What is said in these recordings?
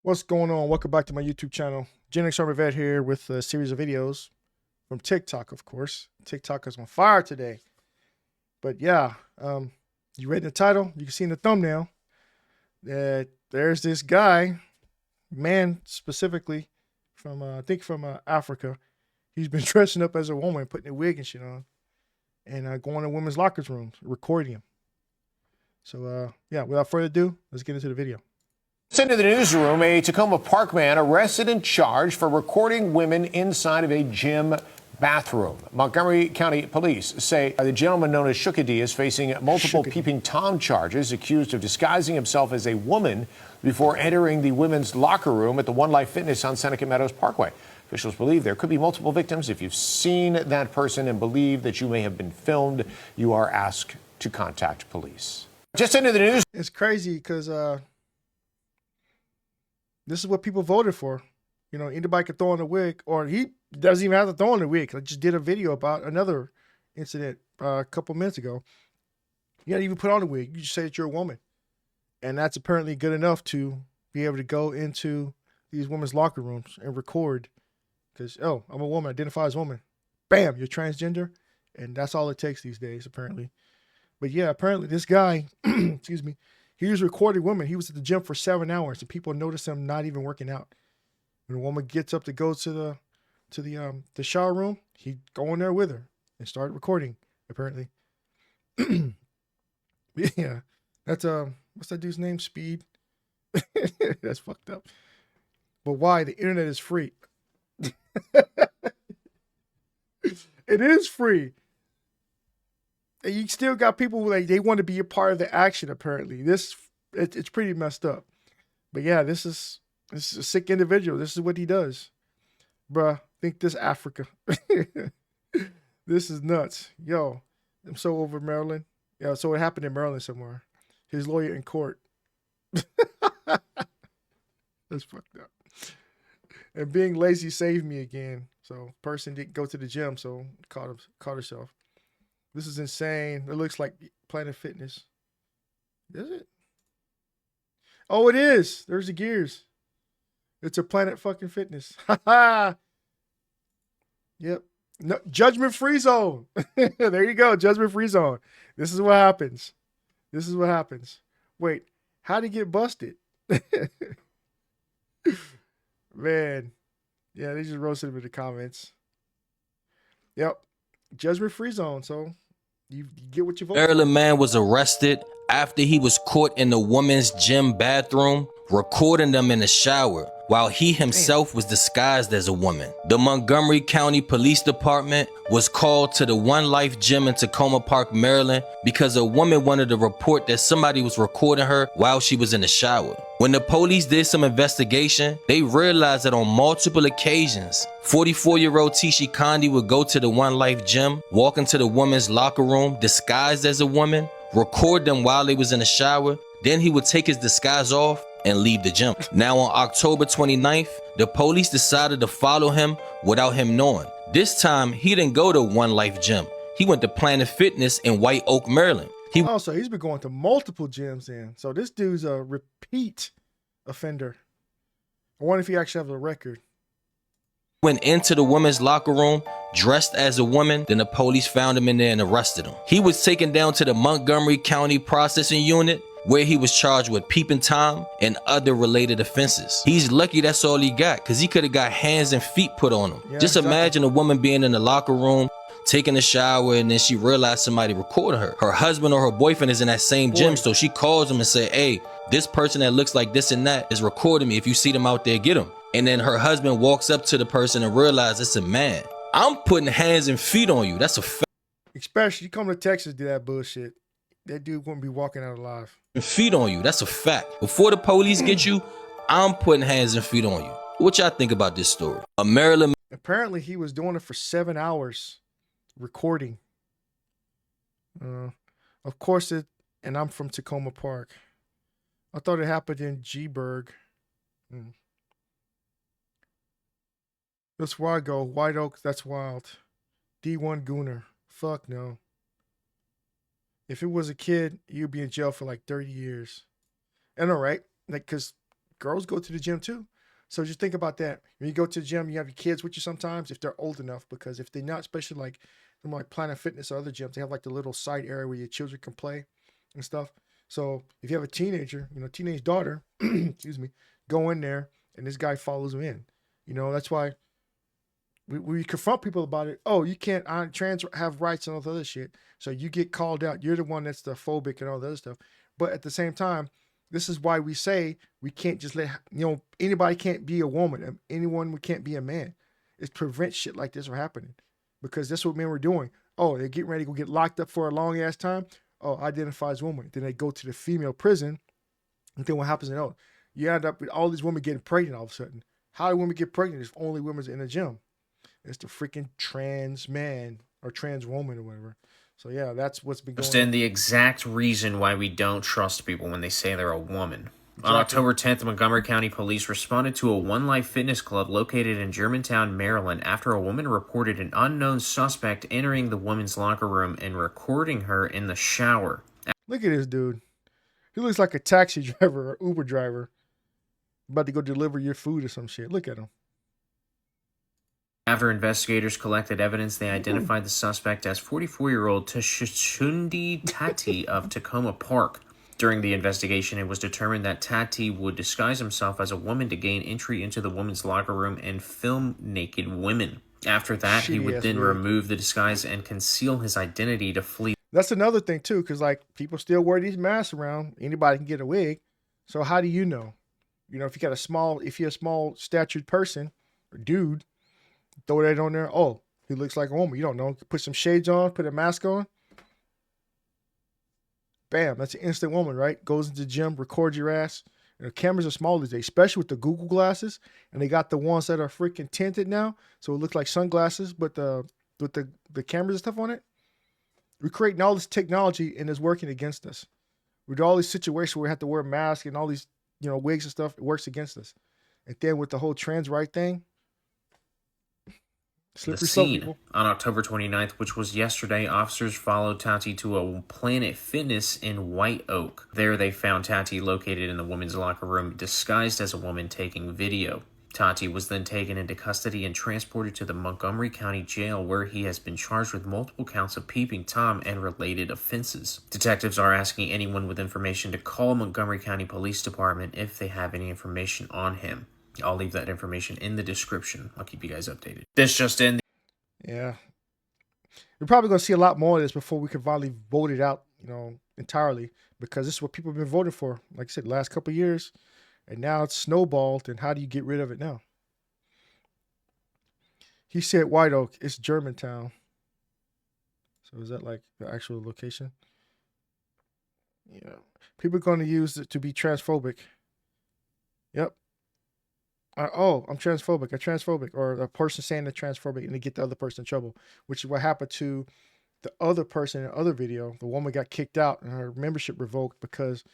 What's going on? Welcome back to my YouTube channel. Gen X Armor Vet here with a series of videos from TikTok, of course. TikTok is on fire today. But yeah, you read the title, you can see in the thumbnail that there's this guy, man specifically, from I think from Africa. He's been dressing up as a woman, putting a wig and shit on, and going to women's locker rooms, recording him. So yeah, without further ado, let's get into the video. Sent to the newsroom, a Tacoma Park man arrested and charged for recording women inside of a gym bathroom. Montgomery County Police say the gentleman known as Shukadi is facing multiple peeping Tom charges, accused of disguising himself as a woman before entering the women's locker room at the One Life Fitness on Seneca Meadows Parkway. Officials believe there could be multiple victims. If you've seen that person and believe that you may have been filmed, you are asked to contact police. Just into the news. It's crazy because this is what people voted for. You know, anybody could throw on a wig, or he doesn't even have to throw on a wig. I just did a video about another incident a couple minutes ago. You don't even put on a wig. You just say that you're a woman. And that's apparently good enough to be able to go into these women's locker rooms and record. Because, oh, I'm a woman, identify as a woman. Bam, you're transgender. And that's all it takes these days, apparently. But yeah, apparently this guy, excuse me, he was recording women. He was at the gym for 7 hours, and people noticed him not even working out. When a woman gets up to go to the shower room, he'd go in there with her and start recording. Apparently, yeah, that's what's that dude's name? Speed. That's fucked up. But why? The internet is free. It is free. And you still got people who, like, they want to be a part of the action. Apparently, it's pretty messed up. But yeah, this is a sick individual. This is what he does, bruh. Think this Africa. This is nuts, yo. I'm so over Maryland. Yeah, so it happened in Maryland somewhere. His lawyer in court. That's fucked up. And being lazy saved me again. So person didn't go to the gym, so caught herself. This is insane. It looks like Planet Fitness. Is it? Oh, it is. There's the gears. It's a Planet fucking Fitness. Ha. Yep. No, judgment free zone. There you go. Judgment free zone. This is what happens. This is what happens. Wait, how'd he get busted? Man. Yeah, they just roasted him in the comments. Yep. Judgment free zone. So you get what you vote for. Maryland man was arrested after he was caught in the woman's gym bathroom recording them in the shower while he himself was disguised as a woman. The Montgomery County Police Department was called to the One Life Gym in Tacoma Park, Maryland, because a woman wanted to report that somebody was recording her while she was in the shower. When the police did some investigation, they realized that on multiple occasions, 44-year-old Tishi Kondi would go to the One Life Gym, walk into the women's locker room disguised as a woman, record them while they was in the shower, then he would take his disguise off and leave the gym. Now on October 29th, the police decided to follow him without him knowing. This time, he didn't go to One Life Gym. He went to Planet Fitness in White Oak, Maryland. So he's been going to multiple gyms then. So this dude's a repeat offender. I wonder if he actually has a record. Went into the women's locker room dressed as a woman, then the police found him in there and arrested him. He was taken down to the Montgomery County Processing Unit, where he was charged with peeping Tom and other related offenses. He's lucky that's all he got, because he could have got hands and feet put on him. Yeah, just imagine a woman being in the locker room, taking a shower, and then she realized somebody recorded her. Her husband or her boyfriend is in that same gym, so she calls him and say, hey, this person that looks like this and that is recording me. If you see them out there, get them. And then her husband walks up to the person and realizes it's a man. I'm putting hands and feet on you. That's a fact. Especially you come to Texas, do that bullshit. That dude wouldn't be walking out alive. And feet on you. That's a fact. Before the police get you, I'm putting hands and feet on you. What y'all think about this story? A Maryland. Apparently he was doing it for 7 hours recording. Of course and I'm from Tacoma Park. I thought it happened in G-Burg. That's where I go. White Oak, that's wild. D1 Gooner. Fuck no. If it was a kid, you'd be in jail for like 30 years. I know, right? Like, because girls go to the gym too. So just think about that. When you go to the gym, you have your kids with you sometimes if they're old enough, because if they're not, especially like from like Planet Fitness or other gyms, they have like the little side area where your children can play and stuff. So if you have a teenager, teenage daughter, excuse me, go in there and this guy follows him in. That's why we confront people about it. Oh, you can't trans have rights and all the other shit. So you get called out. You're the one that's the phobic and all the other stuff. But at the same time, this is why we say we can't just let anybody can't be a woman. Anyone can't be a man. It prevents shit like this from happening, because that's what men were doing. Oh, they're getting ready to go get locked up for a long ass time. Oh, identify as woman. Then they go to the female prison, and then what happens? You end up with all these women getting pregnant all of a sudden. How do women get pregnant if only women's in the gym? It's the freaking trans man or trans woman or whatever. So yeah, that's what's been going on. Understand the exact reason why we don't trust people when they say they're a woman. On October 10th, Montgomery County Police responded to a One Life fitness club located in Germantown, Maryland, after a woman reported an unknown suspect entering the women's locker room and recording her in the shower. Look at this dude. He looks like a taxi driver or Uber driver about to go deliver your food or some shit. Look at him. After investigators collected evidence, they identified the suspect as 44-year-old Tashundi Tati of Tacoma Park. During the investigation, it was determined that Tati would disguise himself as a woman to gain entry into the women's locker room and film naked women. After that, he would then remove the disguise and conceal his identity to flee. That's another thing too, because like people still wear these masks around. Anybody can get a wig. So how do you know? If you're a small statured person or dude, throw that on there. Oh, he looks like a woman. You don't know. Put some shades on, put a mask on. Bam, that's an instant woman, right? Goes into the gym, records your ass. And the cameras are small these days, especially with the Google glasses. And they got the ones that are freaking tinted now, so it looks like sunglasses, but with the cameras and stuff on it. We're creating all this technology and it's working against us. With all these situations where we have to wear masks and all these, wigs and stuff, it works against us. And then with the whole trans right thing, the scene. On October 29th, which was yesterday, officers followed Tati to a Planet Fitness in White Oak. There they found Tati located in the women's locker room, disguised as a woman taking video. Tati was then taken into custody and transported to the Montgomery County Jail, where he has been charged with multiple counts of peeping Tom and related offenses. Detectives are asking anyone with information to call Montgomery County Police Department if they have any information on him. I'll leave that information in the description. I'll keep you guys updated. This just in. Yeah. We're probably going to see a lot more of this before we can finally vote it out, entirely, because this is what people have been voting for, like I said, the last couple of years. And now it's snowballed, and how do you get rid of it now? He said White Oak. It's Germantown. So is that like the actual location? Yeah. People are going to use it to be transphobic. Yep. I'm transphobic. I'm transphobic. Or a person saying they're transphobic and they get the other person in trouble, which is what happened to the other person in the other video. The woman got kicked out and her membership revoked because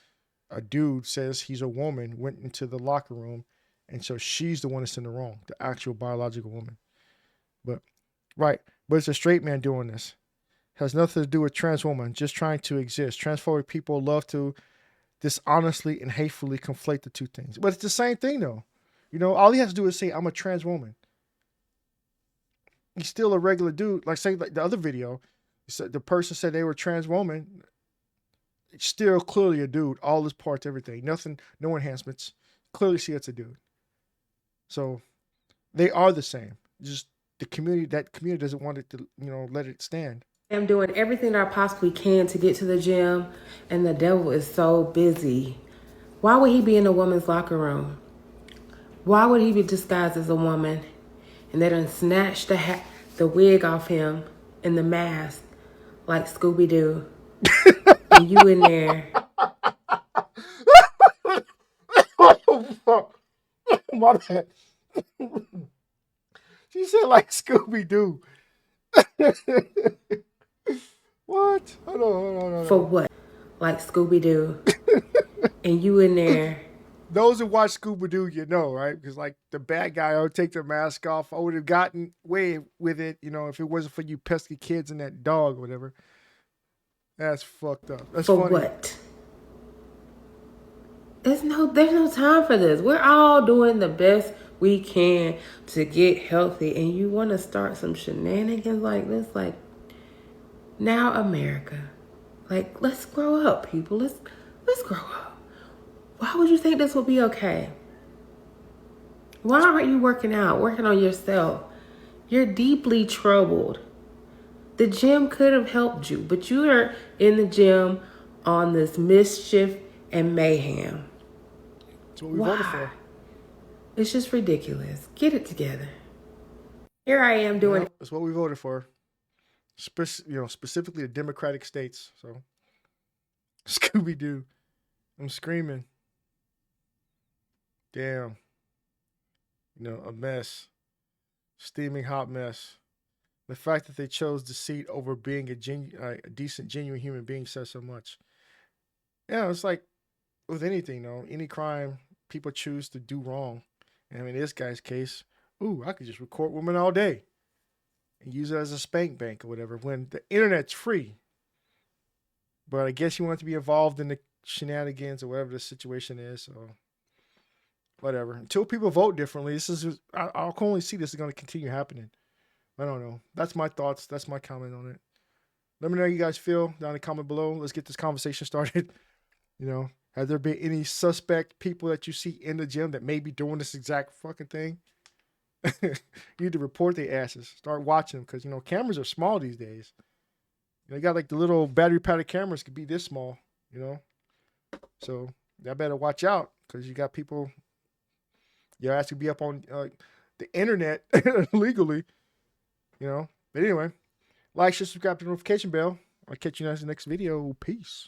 a dude says he's a woman, went into the locker room, and so she's the one that's in the wrong, the actual biological woman. But it's a straight man doing this. Has nothing to do with trans woman, just trying to exist. Transphobic people love to dishonestly and hatefully conflate the two things. But it's the same thing though. All he has to do is say, I'm a trans woman. He's still a regular dude. Like the other video, the person said they were a trans woman. It's still clearly a dude. All his parts, everything. Nothing, no enhancements. Clearly see it's a dude. So they are the same. Just that community doesn't want it to, let it stand. I'm doing everything that I possibly can to get to the gym, and the devil is so busy. Why would he be in a woman's locker room? Why would he be disguised as a woman? And they done snatched the wig off him and the mask like Scooby-Doo. And you in there. Oh, fuck. My bad. She said like Scooby-Doo. What? Hold on. For what? Like Scooby-Doo. And you in there. Those who watch Scooby-Doo, right? Because like the bad guy would take their mask off. I would have gotten away with it, if it wasn't for you pesky kids and that dog or whatever. That's fucked up. That's for funny. What? there's no time for this. We're all doing the best we can to get healthy, and you want to start some shenanigans like this? Like, now America, like, let's grow up, people. Let's grow up. Why would you think this would be okay? Why aren't you working out, working on yourself? You're deeply troubled. The gym could have helped you, but you are in the gym on this mischief and mayhem. That's what we voted for. It's just ridiculous. Get it together. Here I am doing it. That's what we voted for. Specifically the Democratic states. So, Scooby-Doo. I'm screaming. Damn. A mess. Steaming hot mess. The fact that they chose deceit over being a decent, genuine human being says so much. Yeah, it's like with anything, though. Any crime, people choose to do wrong. And I mean, in this guy's case, I could just record women all day and use it as a spank bank or whatever when the internet's free. But I guess he wanted to be involved in the shenanigans or whatever the situation is. So, whatever. Until people vote differently, I'll only see this is going to continue happening. I don't know. That's my thoughts. That's my comment on it. Let me know how you guys feel down in the comment below. Let's get this conversation started. Has there been any suspect people that you see in the gym that may be doing this exact fucking thing? You need to report their asses. Start watching them because, cameras are small these days. You got like the little battery padded cameras could be this small, So y'all better watch out because you got people, your ass could be up on the internet legally. But anyway, like, share, subscribe to the notification bell. I'll catch you guys in the next video. Peace.